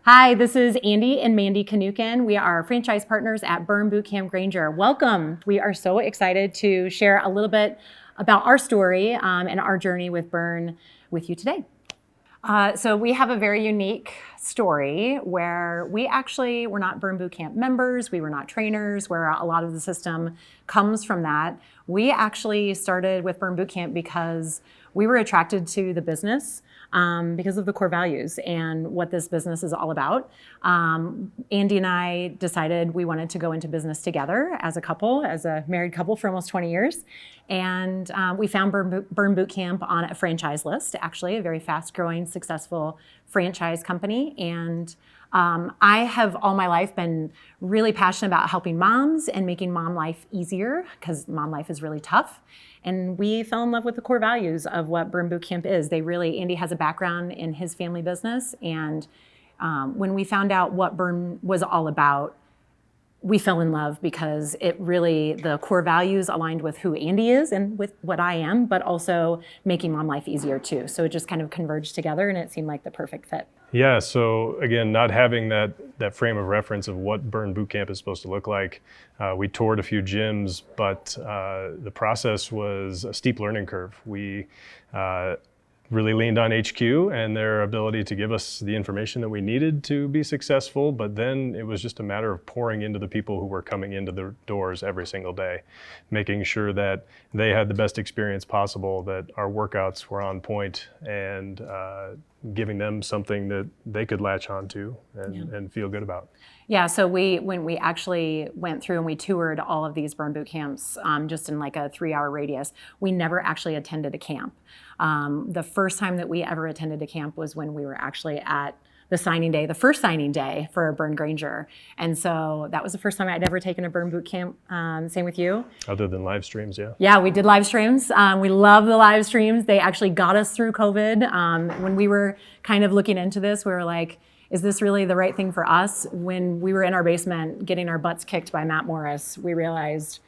Hi, this is Andy and Mandy Kinnucan. We are franchise partners at Burn Bootcamp Granger. Welcome. We are so excited to share a little bit about our story and our journey with Burn with you today. So we have a very unique story where we actually were not Burn Bootcamp members, we were not trainers, where a lot of the system comes from that. We actually started with Burn Bootcamp because we were attracted to the business because of the core values and what this business is all about. Andy and I decided we wanted to go into business together as a couple, as a married couple for almost 20 years. And we found Burn Bootcamp on a franchise list, actually, a very fast-growing, successful franchise company. And I have all my life been really passionate about helping moms and making mom life easier, because mom life is really tough. And we fell in love with the core values of what Burn Bootcamp is. Andy has a background in his family business. And when we found out what Burn was all about, we fell in love because the core values aligned with who Andy is and with what I am, but also making mom life easier too. So it just kind of converged together and it seemed like the perfect fit. Yeah, so again, not having that frame of reference of what Burn Bootcamp is supposed to look like, we toured a few gyms, but the process was a steep learning curve. We really leaned on HQ and their ability to give us the information that we needed to be successful, but then it was just a matter of pouring into the people who were coming into the doors every single day, making sure that they had the best experience possible, that our workouts were on point, and giving them something that they could latch onto and feel good about. Yeah, so when we actually went through and we toured all of these Burn Boot camps, just in like a 3-hour radius, we never actually attended a camp. The first time that we ever attended a camp was when we were actually at the signing day, the first signing day for Burn Granger. And so that was the first time I'd ever taken a Burn Boot camp. Same with you. Other than live streams, yeah. Yeah, we did live streams. We love the live streams. They actually got us through COVID. When we were kind of looking into this, we were like, is this really the right thing for us? When we were in our basement getting our butts kicked by Matt Morris, we realized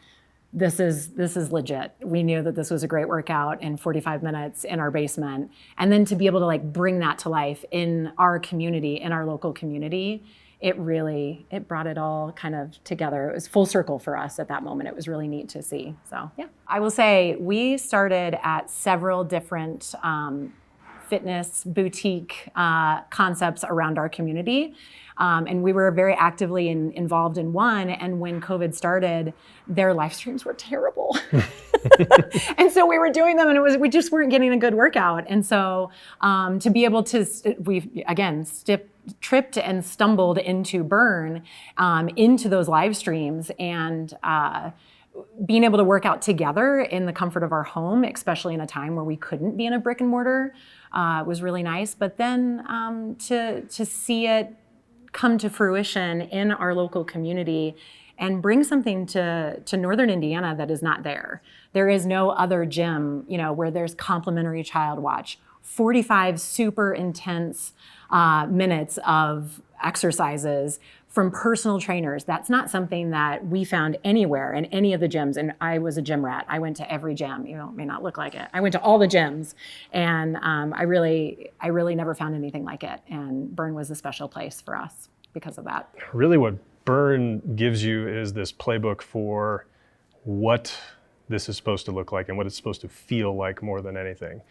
this is legit. We knew that this was a great workout in 45 minutes in our basement. And then to be able to like bring that to life in our community, in our local community, it brought it all kind of together. It was full circle for us at that moment. It was really neat to see. So yeah, I will say we started at several different fitness boutique concepts around our community. And we were very actively involved in one. And when COVID started, their live streams were terrible. And so we were doing them and we just weren't getting a good workout. And so to be able to, we again, tripped and stumbled into Burn, into those live streams, and being able to work out together in the comfort of our home, especially in a time where we couldn't be in a brick and mortar, was really nice. But then to see it come to fruition in our local community and bring something to Northern Indiana that is not there. There is no other gym, where there's complimentary child watch, 45 super intense minutes of exercises from personal trainers. That's not something that we found anywhere in any of the gyms. And I was a gym rat. I went to every gym. It may not look like it. I went to all the gyms, and I really never found anything like it. And Burn was a special place for us because of that. Really, what Burn gives you is this playbook for what this is supposed to look like and what it's supposed to feel like more than anything.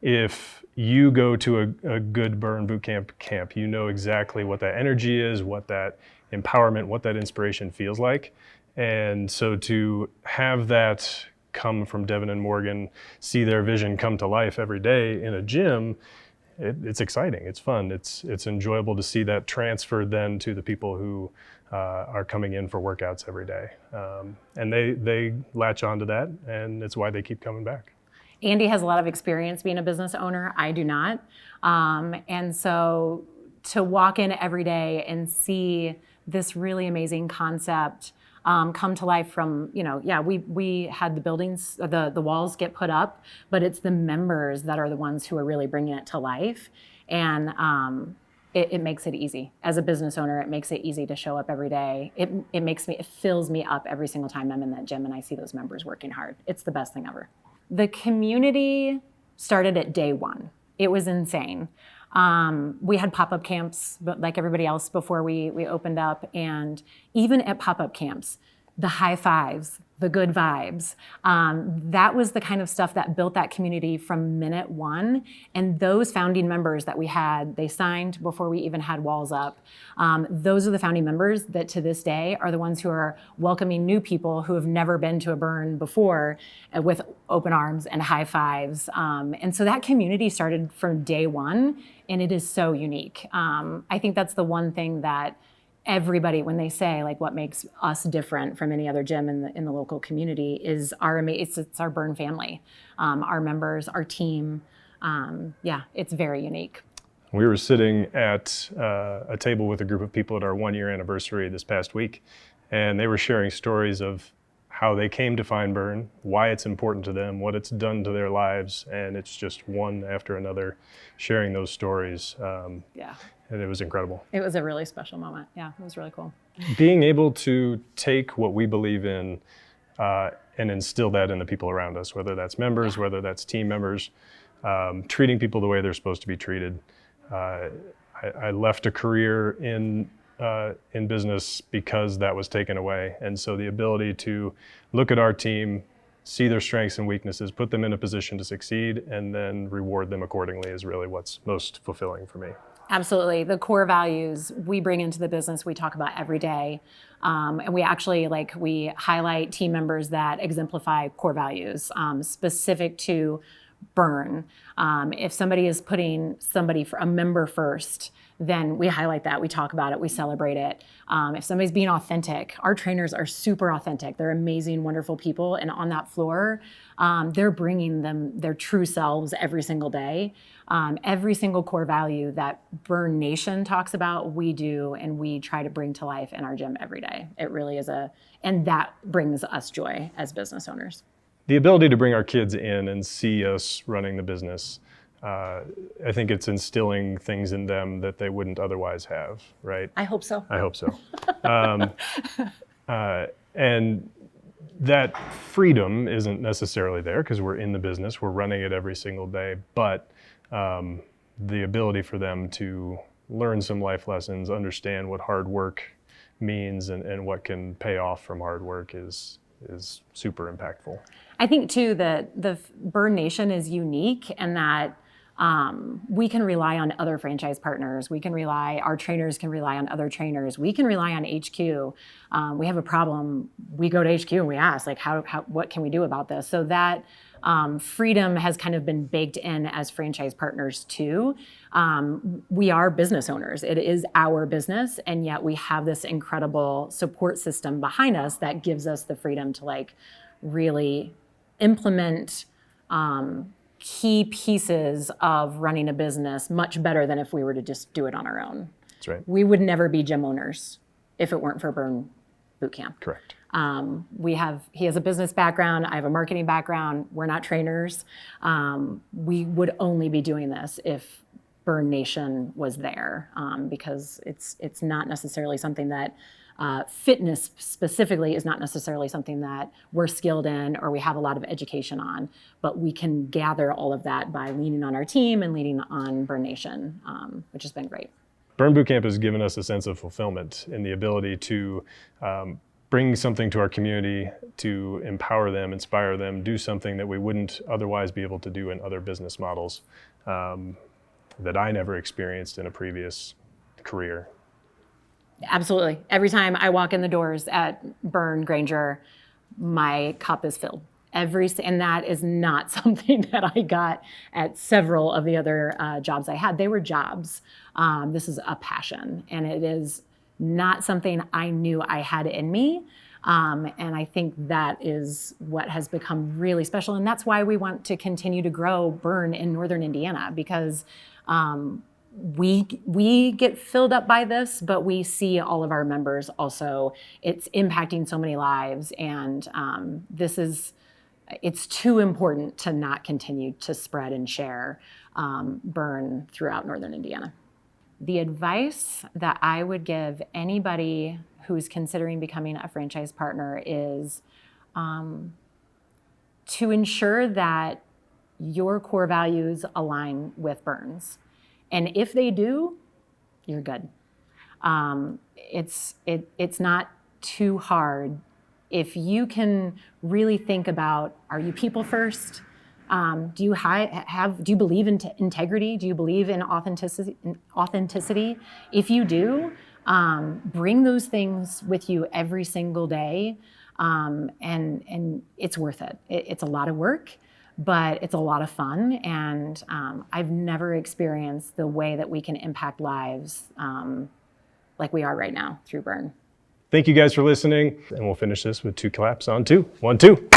If you go to a good Burn Bootcamp camp, you know exactly what that energy is, what that empowerment, what that inspiration feels like. And so to have that come from Devin and Morgan, see their vision come to life every day in a gym, it's exciting, it's fun, it's enjoyable to see that transferred then to the people who are coming in for workouts every day. And they latch onto that, and it's why they keep coming back. Andy has a lot of experience being a business owner. I do not. And so to walk in every day and see this really amazing concept come to life from, we had the buildings, the walls get put up, but it's the members that are the ones who are really bringing it to life. And it makes it easy. As a business owner, it makes it easy to show up every day. It fills me up every single time I'm in that gym and I see those members working hard. It's the best thing ever. The community started at day one. It was insane. We had pop-up camps, but like everybody else before we opened up. And even at pop-up camps, the high fives, the good vibes, that was the kind of stuff that built that community from minute one. And those founding members that we had, they signed before we even had walls up. Those are the founding members that to this day are the ones who are welcoming new people who have never been to a burn before with open arms and high fives. And so that community started from day one, and it is so unique. I think that's the one thing that everybody, when they say like what makes us different from any other gym in the local community, is it's our burn family, our members, our team. Yeah, it's very unique. We were sitting at a table with a group of people at our 1-year anniversary this past week, and they were sharing stories of how they came to find burn, why it's important to them, what it's done to their lives, and it's just one after another sharing those stories. Yeah. And it was incredible. It was a really special moment. Yeah, it was really cool. Being able to take what we believe in and instill that in the people around us, whether that's members, whether that's team members, treating people the way they're supposed to be treated. I left a career in business because that was taken away. And so the ability to look at our team, see their strengths and weaknesses, put them in a position to succeed, and then reward them accordingly is really what's most fulfilling for me. Absolutely. The core values we bring into the business, we talk about every day. And we actually, we highlight team members that exemplify core values specific to burn. If somebody is putting a member first, then we highlight that, we talk about it, we celebrate it. If somebody's being authentic, our trainers are super authentic. They're amazing, wonderful people. And on that floor, they're bringing them their true selves every single day. Every single core value that Burn Nation talks about, we do, and we try to bring to life in our gym every day. It really is and that brings us joy as business owners. The ability to bring our kids in and see us running the business, I think it's instilling things in them that they wouldn't otherwise have, right? I hope so. I hope so. And that freedom isn't necessarily there because we're in the business, we're running it every single day, but the ability for them to learn some life lessons, understand what hard work means and what can pay off from hard work is super impactful. I think too that the Burn Nation is unique and that we can rely on other franchise partners. Our trainers can rely on other trainers. We can rely on HQ. We have a problem, we go to HQ and we ask, what can we do about this? So that freedom has kind of been baked in as franchise partners too. We are business owners. It is our business, and yet we have this incredible support system behind us that gives us the freedom to really implement key pieces of running a business much better than if we were to just do it on our own. That's right. We would never be gym owners if it weren't for Burn Bootcamp. Correct. He has a business background, I have a marketing background, we're not trainers. We would only be doing this if Burn Nation was there, because it's not necessarily something that, fitness specifically is not necessarily something that we're skilled in or we have a lot of education on, but we can gather all of that by leaning on our team and leaning on Burn Nation, which has been great. Burn Bootcamp has given us a sense of fulfillment in the ability to bring something to our community, to empower them, inspire them, do something that we wouldn't otherwise be able to do in other business models that I never experienced in a previous career. Absolutely. Every time I walk in the doors at Burn Granger, my cup is filled. And that is not something that I got at several of the other jobs I had. They were jobs. This is a passion, and it is not something I knew I had in me. And I think that is what has become really special. And that's why we want to continue to grow Burn in Northern Indiana, because we get filled up by this, but we see all of our members also. It's impacting so many lives, and it's too important to not continue to spread and share Burn throughout Northern Indiana. The advice that I would give anybody who's considering becoming a franchise partner is to ensure that your core values align with Burn's. And if they do, you're good. It's not too hard. If you can really think about, are you people first? Do you believe in integrity? Do you believe in authenticity? If you do, bring those things with you every single day, and it's worth it. It's a lot of work, but it's a lot of fun, and I've never experienced the way that we can impact lives like we are right now through Burn. Thank you guys for listening, and we'll finish this with 2 claps on 2. 1, 2.